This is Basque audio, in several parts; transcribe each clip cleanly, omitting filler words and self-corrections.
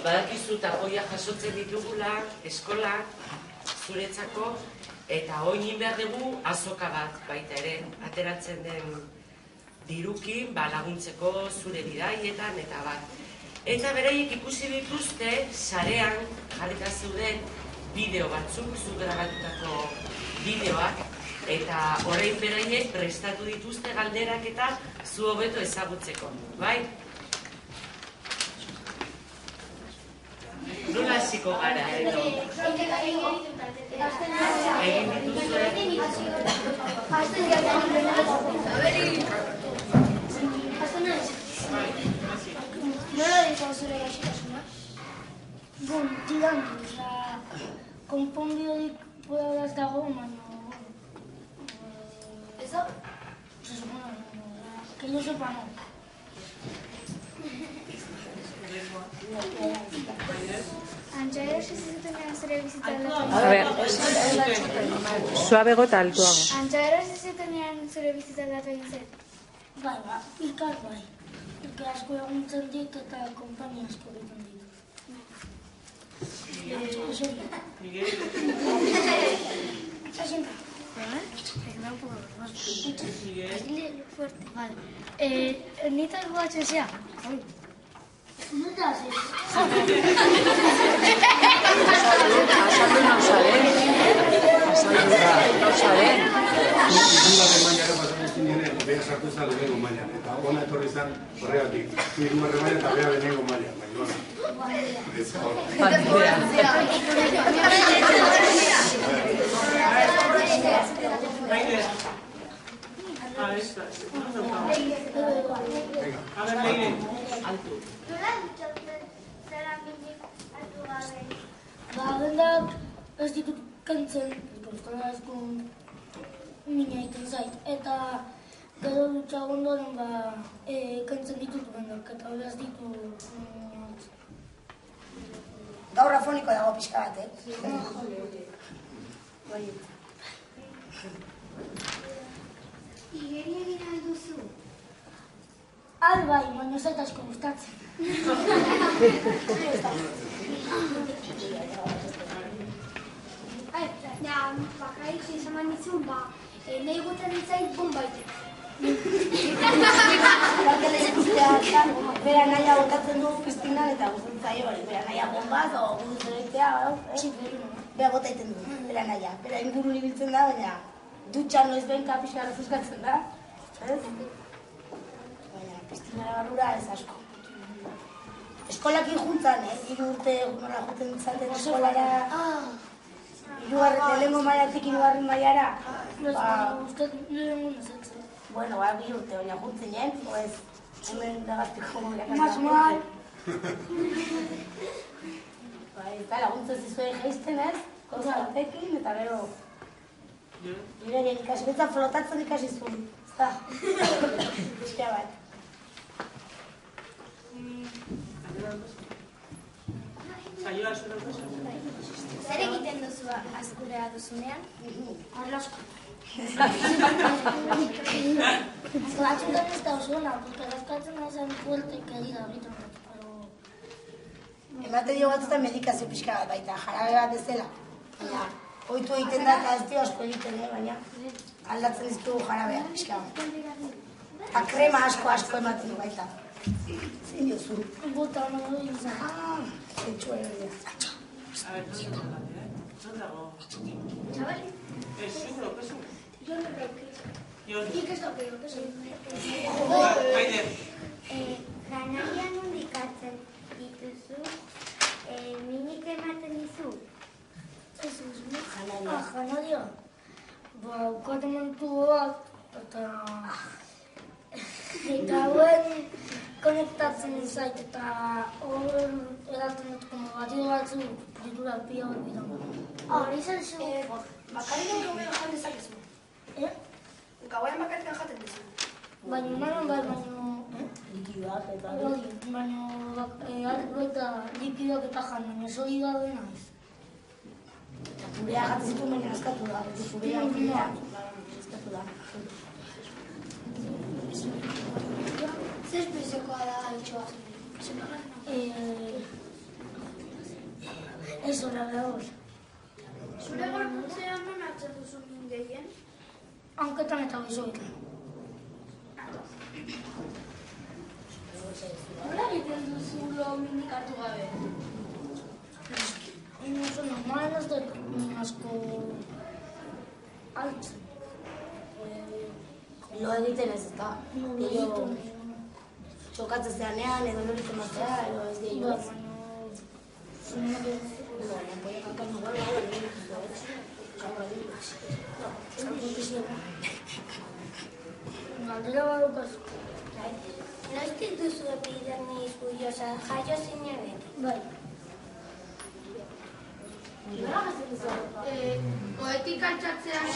Badakizu tapoia jasotzen ditugula, eskolak, zuretzako, eta oinin behar dugu azoka bat baita ere, ateratzen den dirukin, laguntzeko zure bidaietan eta bat. Eta beraiek ikusi dituzte, sarean jarrita zeuden bideo batzuk, zu grabatutako bideoak, eta orain beraiek prestatu dituzte galderak eta zu hobeto ezagutzeko, bai? Nola hasiko gara, edo? Egin dituzue? Nola ditzago zure gaixotasuna? Tirando, konponbiderik ez dago, baina... ¿Eso? Se supone, que yo sepa no. Suabego eta altuago. Antxaderaz ez zetenean zure bizitza aldatu egin zen? Bai, ilkar bai. Ilkar asko eguntzen dit eta kompania asko egiten dit. Miguel? Asienta. Tecla un poco más. Miguel? Fuerte. Vale. Nita guatzen zea? No te haces. Asaldu nauzaren. Hirugarren mailara pasatzen zinean, beha sartu zen lehenengo mailan. Eta ona etorri zen horregatik. Hirugarren maila eta beha lehenengo mailan. Agendak ez ditut kentzen, euskara eskun mina egiten zait. Eta gero dutxa ondoren kentzen ditut bendak, eta hori ez ditut... Gaur afoniko dago pixka bat, Igeri egin nahi duzu? Bai, baina ez zait asko gustatzen. Bakarik izan nizun, nahi guten ditzait bombaitek. Bera naia botatzen du piztinan eta guztien zaio hori. Bera naia bombaz o guztien egitea, bera bota egiten du, bera naia. Bera ingurun ibiltzen da, baina dutxan noiz behin kapixka refuzkatzen da. Baina piztinara barrura ez asko. Eskolakin juntzan, 3 urte nola juten ditzaten eskolara. Lehenengo mailatik 3. mailara. Bueno, 2 urte, baina juntzen jen, hemen dagaztiko moleak. Mas mal. Eta laguntzen zizuen geizten ez, gauza batekin, eta gero... Iberien ikasi, betzan flotatzen ikasi zuen. Eta, pixka bat. Zer egiten duzu azkurea duzunean? Arlasko. Batzutan ez da oso ona, porque raskatzen nazen fuerte kedida egiten. Ematen dio batzutan medikazio pixka bat baita, jarabe bat bezala. Baina, ohitu egiten da eta ez dio asko egiten, baina aldatzen diztu jarabeak pixka bat. Eta krema asko ematen du baita. Zein diozu? Bota hori izan. Zentxua egia. Chabali? Yo no creo que... ¿Y qué es lo que yo soy? Janaria nondik hartzen dituzu, minik ematen dizu? Ez janaria. Ukaten mantu bat, eta hauen konektatzen zait, eta hor edaten dut, batido batzu, fritura pila hor bidon. Hori izan zu? Bakarrik gero jan dezakezu. gauean bakarrikan jaten duzu. Baina manon bai, baina... Likidoak eta... Baina... Baita likidoak eta jan, baina solidoa dena ez. Zurea jaten zitu, baina askatu da. Zurea askatu da. Zer prezekoa da altxoa? Ez hori behar. Zure gorputzean non hartzen duzu min gehien? Hanketan eta gizoetan. Nola egiten duzu lo minik hartu gabe? Oso normalen ez dut asko altzen. Lo egiten ez eta. Txokatzen zeanean edo loritzen matea, edo ez gehiago ez. Galdera badukaz. Noiztik duzu epidermis bullosa jaio zinenetik? Bai. Oetik altxatzean...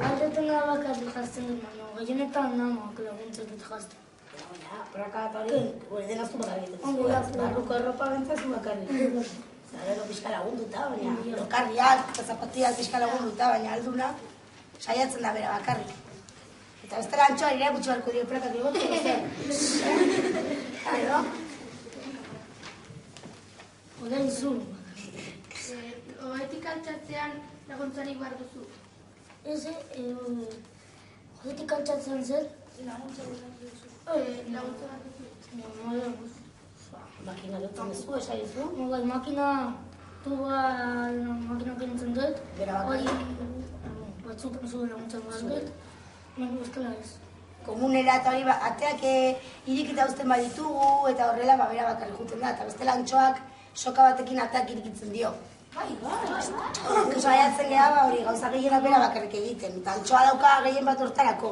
Aldetan da bakarrik jazten dut, baina gehienetan namoak laguntzen dut jazten. Praka eta hori, gure denaztu bakarrik egiten. Barruko erropa bentzazu bakarrik. Gero pixka lagunduta, baina lokarriak eta zapatiak pixka lagunduta, baina alduna saiatzen da bera bakarrik. Eta bestela antxoa ere gutxi barko dio prakak egotu, Gero? Oden zuru. Oetik altxatzean laguntzarik behar duzu? Ez, odetik altxatzen zer? Laguntza behar duzu. Makina lotzen duzu, esaizu? Bai, makina kentzen dut. Hori batzuk zuen laguntzen behar dut. Baina bestela ez. Komunera eta hori ateak irikita uzten baditugu eta horrela bera bakarrik juten da. Eta bestela antxoak soka batekin ateak irikitzen dio. Bai. Saiatzen geha hori gauza gehienak bera bakarrik egiten. Eta antxoa dauka gehien bat hortarako.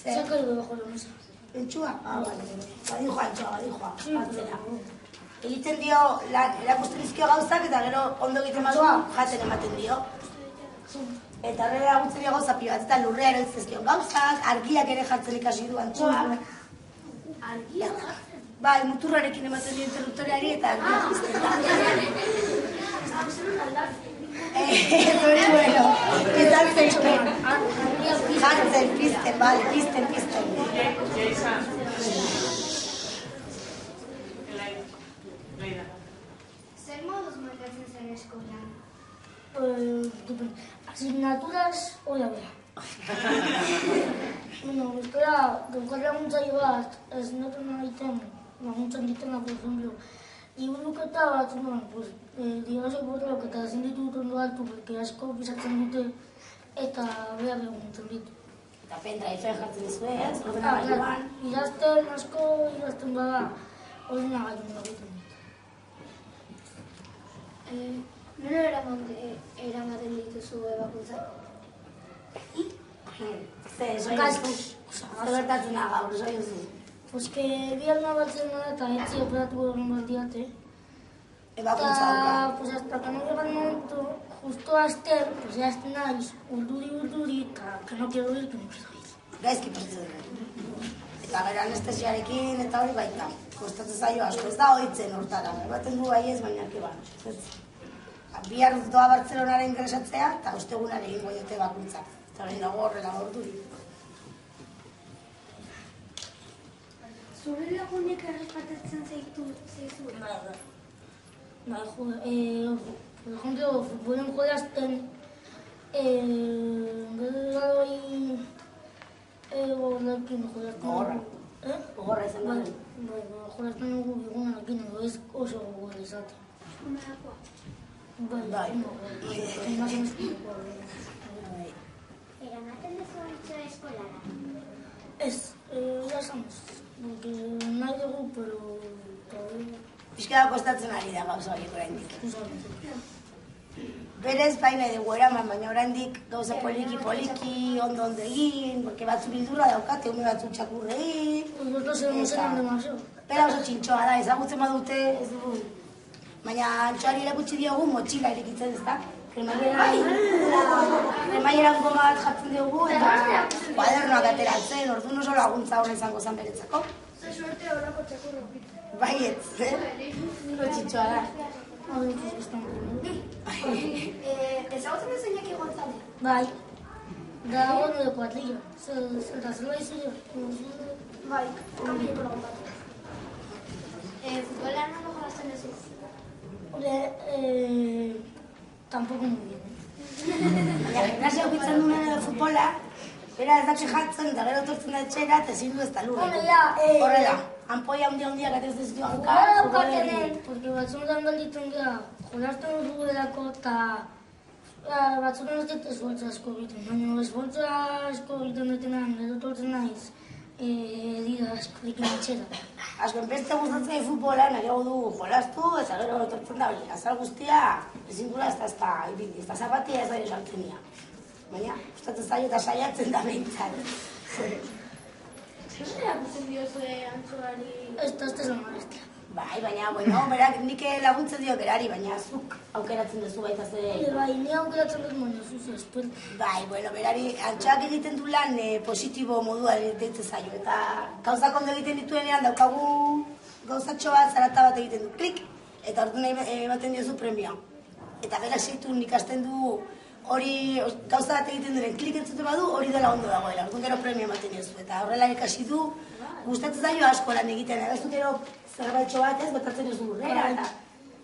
Zer kai du bajo la mesa. Entxua? Badijoa antxoa, badijoa. Egiten dio, erakusten dizkio gauzak eta gero ondo egiten badua jaten ematen dio. Eta horrela laguntzen dio gauza pila bat, eta lurrea eroitzen zizkion gauzak, argiak ere jartzen ikasi du antxoak. Argiak jartzen? Bai, muturrarekin ematen dio interruptoreari eta argiak pizten da. Hori bueno, jartzen, pizten, bale, pizten. Zer moduz moldatzen zen eskolan? Asignaturas hola bera. Bueno, euskara, daukar laguntzaile bat, ez noten egiten, laguntzen ditenak, por ejemplo, liburuketa bat, digazio borroketa ezin ditut ondo hartu, porque asko pisatzen dute, eta behar laguntzen ditu. Eta pendrive jartzen dizu ez, idazten asko idazten bada, hori nagaiun egiten dut. Nola eramaten dituzu ebakuntzak? Zer gertatzen da gaur, zoiuzu? Pues que bierna batzen da eta etzi operatu egon bat diate. Ebakuntza dauka. Pues hasta que no llega el momento, justo aster, pues ya estén naiz, urduri, eta que no quiero ir. Gaizki pasatzen da. Eta gero anestesiarekin eta hori baita. Kostatzen zaio asko, ez da hoitzen hortara. Baten du bai ez, baina ke ba. Bihar doa Bartzelonara ingresatzea eta ostegunare egingo diote bakuntzak. Eta hori dago horrela orduri. Zure lagunek errespatatzen zeizu? Bai, por ejemplo, futbolen jolazten, hori, gorrakin jolazten. Gogorra izan da. Bai, jolazten dugu bigunarekin edo ez oso gogorra izaten. Eskumelakoa. Bai. Eramaten duzu altxoa eskolara? Ez, ya estamos. Porque nahi dugu, pero... Pixka kostatzen ari da gauza horiek oraindik. Berez baina dugu eraman, baina oraindik gauza poliki, ondo egin, porque batzu bildurra daukate, ume batzu txakurre egin. Pera oso txintxoa da, ezagutzen badute, ez dugu. Baina antxoari erakutsi diogu motxila irekitzen ez da. Kremaieran goma bat jartzen dugu eta kuadernoak ateratzen, orduan oso laguntza hona izango zen beretzako. Ze suerte horako txakurro. Baietz, Lotxitxoa da. Ezagutzen ez Iñaki González? Bai, da honu deko atlillo. Eta zer bai zillo? Bai, kampieko lagun bat. Futbolean nondo jolazten ez? Tampoco muy bien. Baina gimnasia ukitzen duen futbola, bera ez datxe jartzen eta gero tortzen da etxera eta ezin du ez da lurreko. Horrela, ampoia handia gatez dezitu hanka, futbolean. Porque batzunetan galditzen gara, jolazten dugu delako eta batzunetan ez dut esfortza asko egiten. Baina esfortza asko egiten dutenan, gero tortzen naiz, dira askorekin etxera. Asko, beste gustatzen futbola, nahiago du jolastu, eta gero tortzen da hori. Azal guztia, ezin gura ez da ibili, ez da zapatia ez da sartzen nia. Baina, gustatzen zaio eta saiatzen da behintzat. Zer erakutzen diozue Antxoari? Ez da maestra. Bai, baina, bueno, berak nik laguntzen dio berari, baina zuk aukeratzen duzu baita ze... Bai, ni aukeratzen dut baina zuzu espuerta. Bai, bueno, berari antxoak egiten du lan positibo modua deitzen zaio. Eta gauzak ondo egiten dituenean daukagu gauzatxo bat, zarata bat egiten du, klik, eta orduan ematen diozu premia. Eta berak seitun ikasten du hori gauza bat egiten duen klik entzute badu hori dela ondo dagoela. Orduan gero premia ematen diozu. Eta horrela ikasi du, gustatzen zaio asko lan egiten. Ez du gero zerbaitxo bat ez, botatzen ez du lurrera. Eta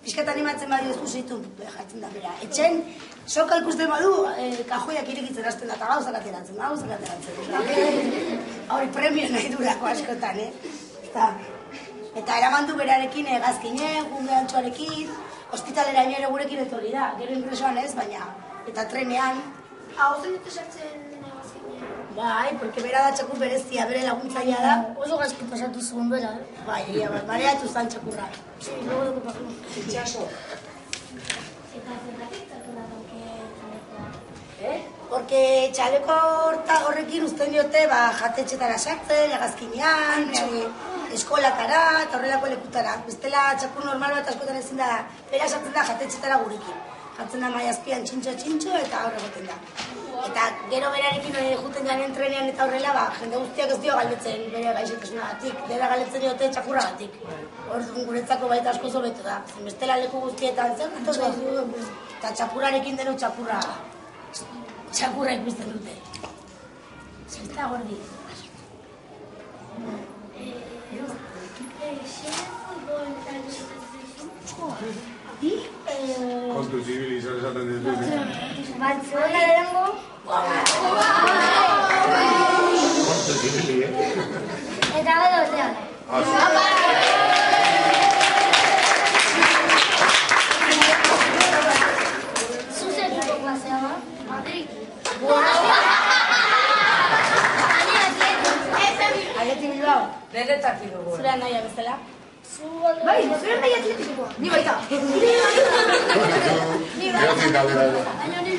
pixkat animatzen badu ez du seitun jartzen da bera. Etxen, soka ikusten badu, kajoiak irekitzen hasten da eta gauzak ateratzen. Hori premio nahi durako askotan, Eta eraman du berarekin hegazkine, gunge antxoarekin, ospitalera ere gurekin etorri da, gero ingresoan ez, baina, eta trenean. Hau zen dute sartzen hegazkinean? Bai, porque bera da txakur berezia, bere laguntzaia da. Oso gaizki pasatu zuen bera, Bai, mareatu zan txakurra. Sí, luego de que pasó. Itxaso. Eta zergatik txakurra dauke txalekoa? Porque txaleko horrekin uzten diote jatetxetara sartzen, hegazkinean, eskolatara eta horrelako lekutara. Bestela txakur normal bat askotan ezin da, bera sartzen da jatetxetara gurekin. Jartzen da maiazpian txintxo eta horre goten da. Eta gero berarekin juten garen trenean eta horrela, jende guztiak ez dio galdetzen bere gaixotasunagatik, dela galdetzen diote txakurragatik. Orduan guretzako baita asko zobetu da. Bestela leku guztietan zer gatoz gaitu, eta txakurrarekin denu txakurra ikusten dute. Zerta gordi. Xena futbol taldeetan zaizu? Kontu zibili izan esaten dut. Bartzelona lehengo. Kontu zibili, Eta gero ordean. Zuzekiko klasea ba? Madrid. Atleti Bilbao, Denetatik dugu. zure naia bezala. Bai, zure nahi atletikoa. Ni baita. Ni baita. Baina hori